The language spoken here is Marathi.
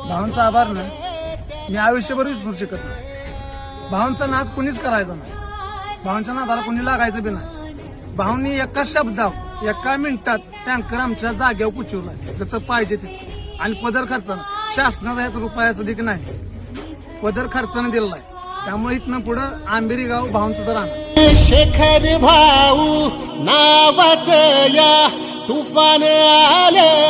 भावांचा आभार ना मी आयुष्यभर विसरू शकत नाही. भावांचा नाद कुणीच करायचा नाही. भावांच्या नादाला कोणी लागायचं बी नाही. भावांनी एका शब्दात एका मिनिटात टँकर आमच्या जागेवर पुचवला जसं पाहिजे ते. आणि पदर खर्चानं शासनाचा ह्यात रुपयाचं देखील नाही. पदर खर्चानं दिलेला आहे. त्यामुळे इथनं पुढं आंबेरी गाव भावांचं राहणार. शेखर भाऊ नावाचं या तुफान आलं